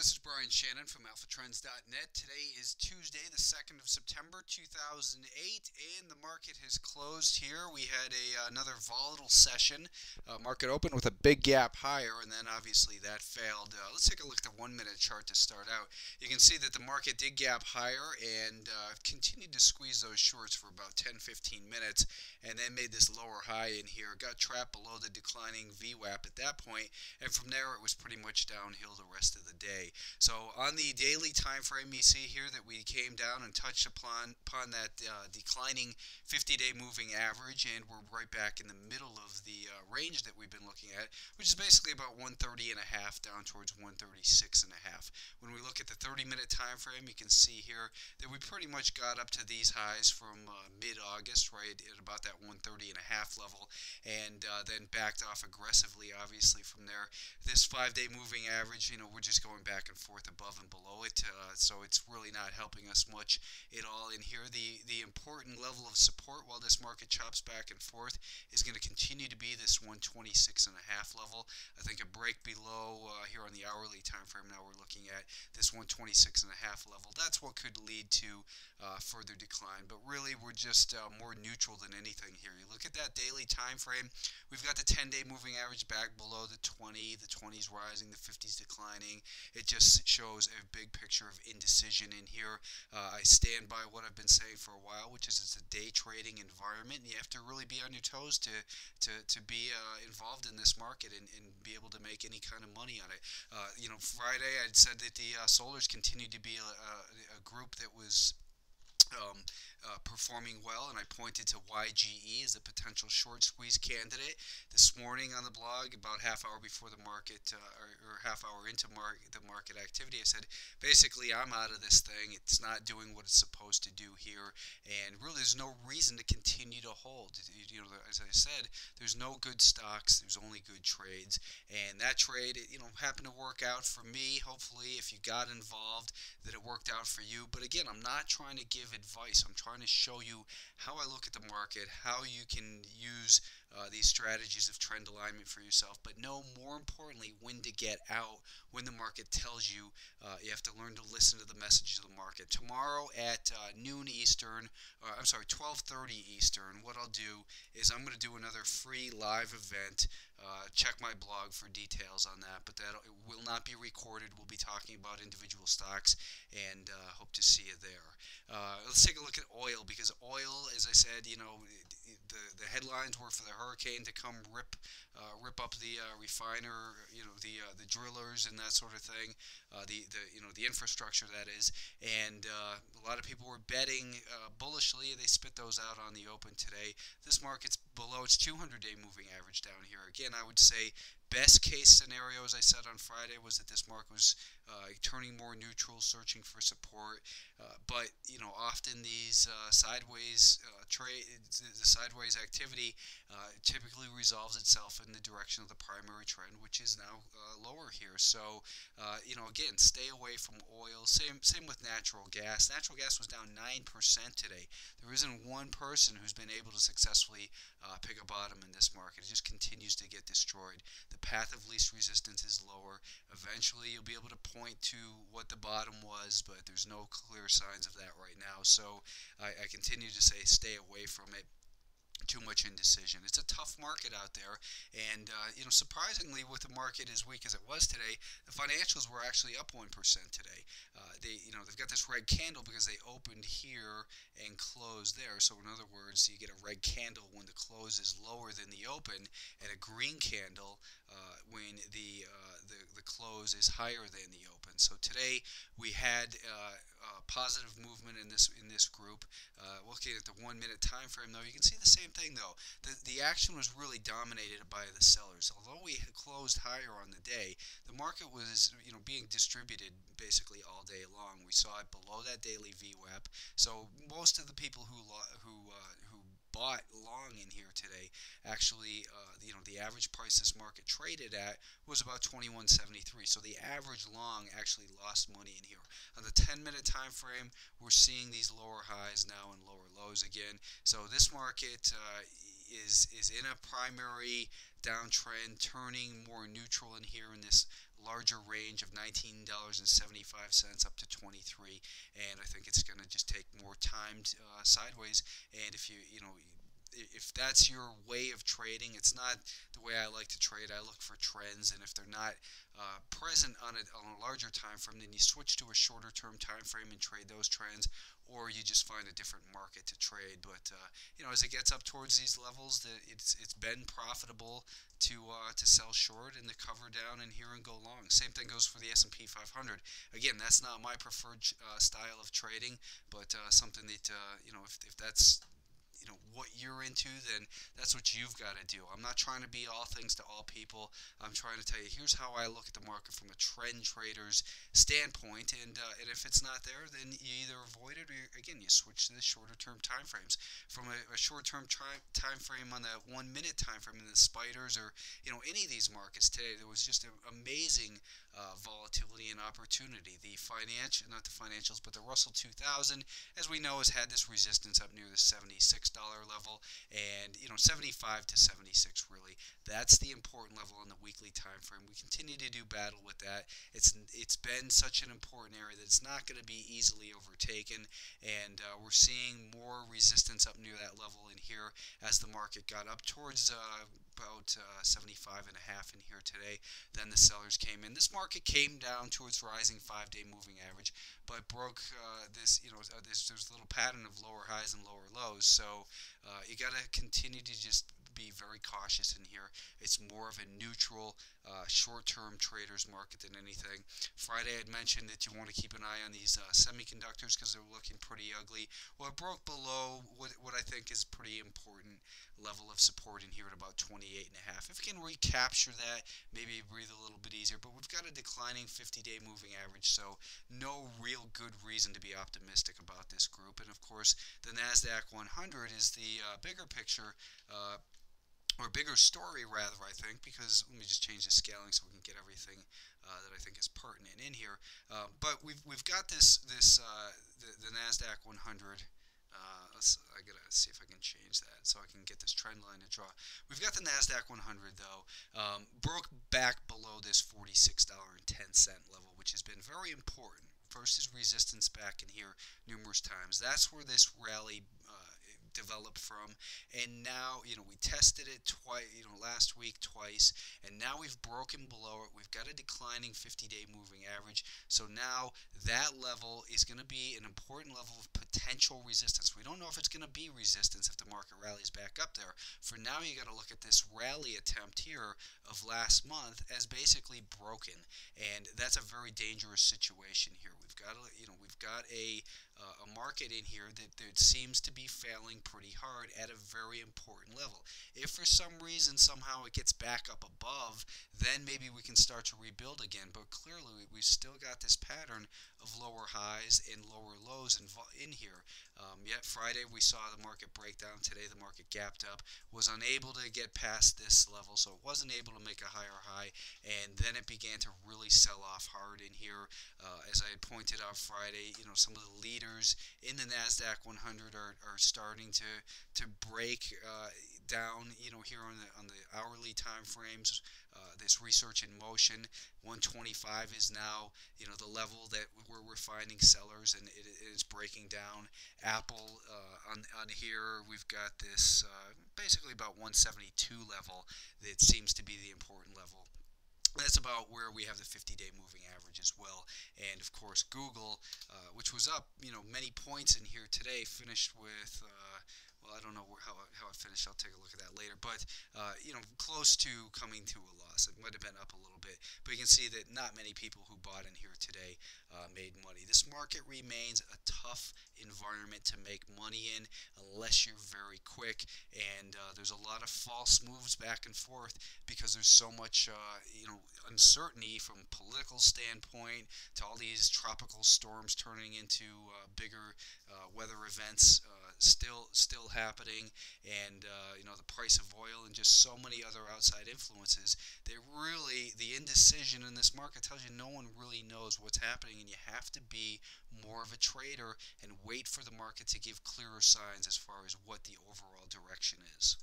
this is Brian Shannon from AlphaTrends.net. Today is Tuesday, the 2nd of September, 2008, and the market has closed here. We had another volatile session. Market opened with a big gap higher, and then obviously that failed. Let's take a look at the 1-minute chart to start out. You can see that the market did gap higher and continued to squeeze those shorts for about 10-15 minutes, and then made this lower high in here. Got trapped below the declining VWAP at that point, and from there it was pretty much downhill the rest of the day. So on the daily time frame, you see here that we came down and touched upon that declining 50-day moving average, and we're right back in the middle of the range that we've been looking at, which is basically about 130.5 down towards 136.5. When we look at the 30-minute time frame, you can see here that we pretty much got up to these highs from mid-August, right at about that 130.5 level, and then backed off aggressively, obviously, from there. This 5-day moving average, we're just going back and forth above and below it, so it's really not helping us much at all in here. The important level of support while this market chops back and forth is going to continue to be this 126.5 level. I think a break below here on the hourly time frame, now we're looking at this 126.5 level. That's what could lead to further decline, but really we're just more neutral than anything here. You look at that daily time frame, we've got the 10-day moving average back below the 20, the 20s rising, the 50s declining. It just shows a big picture of indecision in here. I stand by what I've been saying for a while, which is it's a day trading environment, and you have to really be on your toes to be involved in this market and be able to make any kind of money on it. Friday I'd said that the Solars continued to be a group that was performing well, and I pointed to YGE as a potential short squeeze candidate. This morning on the blog, about half hour before the market, or half hour into the market activity, I said, basically, I'm out of this thing. It's not doing what it's supposed to do here, and really there's no reason to continue to hold. As I said, there's no good stocks, there's only good trades, and that trade, happened to work out for me. Hopefully, if you got involved, that it worked out for you. But again, I'm not trying to give advice. I'm trying to show you how I look at the market, how you can use these strategies of trend alignment for yourself, but know more importantly when to get out. When the market tells you, you have to learn to listen to the messages of the market. Tomorrow at noon Eastern, 12:30 Eastern, what I'll do is I'm going to do another free live event. Check my blog for details on that, but that will not be recorded. We'll be talking about individual stocks, and hope to see you there. Let's take a look at oil, because oil, as I said, the headlines were for the hurricane to come rip up the refiner, the drillers and that sort of thing, the infrastructure, that is, and a lot of people were betting bullishly. They spit those out on the open today. This market's below its 200-day moving average down here. Again, I would say best case scenario, as I said on Friday, was that this market was turning more neutral, searching for support. But often these sideways the sideways activity typically resolves itself in the direction of the primary trend, which is now lower here. So again, stay away from oil. Same with natural gas. Natural gas was down 9% today. There isn't one person who's been able to successfully pick a bottom in this market. It just continues to get destroyed. The path of least resistance is lower. Eventually you'll be able to point to what the bottom was, but there's no clear signs of that right now. So I continue to say stay away from it. Too much indecision. It's a tough market out there, and surprisingly, with the market as weak as it was today, the financials were actually up 1% today. They've got this red candle because they opened here and closed there. So in other words, you get a red candle when the close is lower than the open, and a green candle when the close is higher than the open. So today we had positive movement in this group. Looking at the 1-minute time frame, though, you can see the same thing, though. The action was really dominated by the sellers. Although we had closed higher on the day, the market was being distributed basically all day long. We saw it below that daily VWAP. So most of the people who bought long in here today, actually, the average price this market traded at was about 21.73. So the average long actually lost money in here. On the 10-minute time frame, we're seeing these lower highs now and lower lows again. So this market is in a primary downtrend, turning more neutral in here in this larger range of $19.75 up to 23, and I think it's going to just take more time sideways. And if that's your way of trading, it's not the way I like to trade. I look for trends, and if they're not present on a larger time frame, then you switch to a shorter term time frame and trade those trends, or you just find a different market to trade. But as it gets up towards these levels, it's been profitable to sell short and to cover down in here and go long. Same thing goes for the S&P 500. Again, that's not my preferred style of trading, but something that if that's what you're into, then that's what you've got to do. I'm not trying to be all things to all people. I'm trying to tell you, here's how I look at the market from a trend trader's standpoint, and if it's not there, then you either avoid it, or again, you switch to the shorter term time frames. From a short term time frame on the 1 minute time frame in the spiders, or any of these markets today, there was just an amazing volatility and opportunity. Not the financials, but the Russell 2000, as we know, has had this resistance up near the $76 level, and 75 to 76, really, that's the important level in the weekly time frame. We continue to do battle with that. It's been such an important area that it's not going to be easily overtaken, and we're seeing more resistance up near that level in here as the market got up towards about 75 and a half in here today. Then the sellers came in. This market came down towards rising 5-day moving average, but broke there's a little pattern of lower highs and lower lows. So you got to continue to just be very cautious in here. It's more of a neutral, short-term traders market than anything. Friday I had mentioned that you want to keep an eye on these semiconductors because they're looking pretty ugly. Well, it broke below what I think is pretty important level of support in here at about 28.5. If you can recapture that, maybe breathe a little bit easier. But we've got a declining 50-day moving average, so no real good reason to be optimistic about this group. And of course, the NASDAQ 100 is the bigger picture. Or bigger story, rather, I think, because let me just change the scaling so we can get everything that I think is pertinent in here. But we've got the NASDAQ 100. I gotta see if I can change that so I can get this trend line to draw. We've got the NASDAQ 100 though, broke back below this $46.10 level, which has been very important. First is resistance back in here numerous times. That's where this rally developed from, and now we tested it twice, last week twice, and now we've broken below it. We've got a declining 50-day moving average, so now that level is going to be an important level of potential resistance. We don't know if it's going to be resistance if the market rallies back up there. For now, you got to look at this rally attempt here of last month as basically broken, and that's a very dangerous situation here. We've got a market in here that seems to be failing pretty hard at a very important level. If for some reason somehow it gets back up above, then maybe we can start to rebuild again. But clearly we've still got this pattern of lower highs and lower lows in here. Yet Friday we saw the market break down. Today the market gapped up, was unable to get past this level, so it wasn't able to make a higher high, and then it began to really sell off hard in here. As I had pointed out Friday, some of the leaders in the NASDAQ 100 are starting to break down, here on the hourly time frames. This research in motion 125 is now the level where we're finding sellers, and it is breaking down. Apple on here, we've got this basically about 172 level that seems to be the important level. That's about where we have the 50-day moving average as well. And of course Google, which was up many points in here today, finished with well, I don't know how it finished. I'll take a look at that later. But, close to coming to a loss. It might have been up a little bit. But you can see that not many people who bought in here today made money. This market remains a tough environment to make money in unless you're very quick. And there's a lot of false moves back and forth because there's so much, uncertainty from a political standpoint to all these tropical storms turning into bigger weather events still happening, and the price of oil and just so many other outside influences. The indecision in this market tells you no one really knows what's happening, and you have to be more of a trader and wait for the market to give clearer signs as far as what the overall direction is.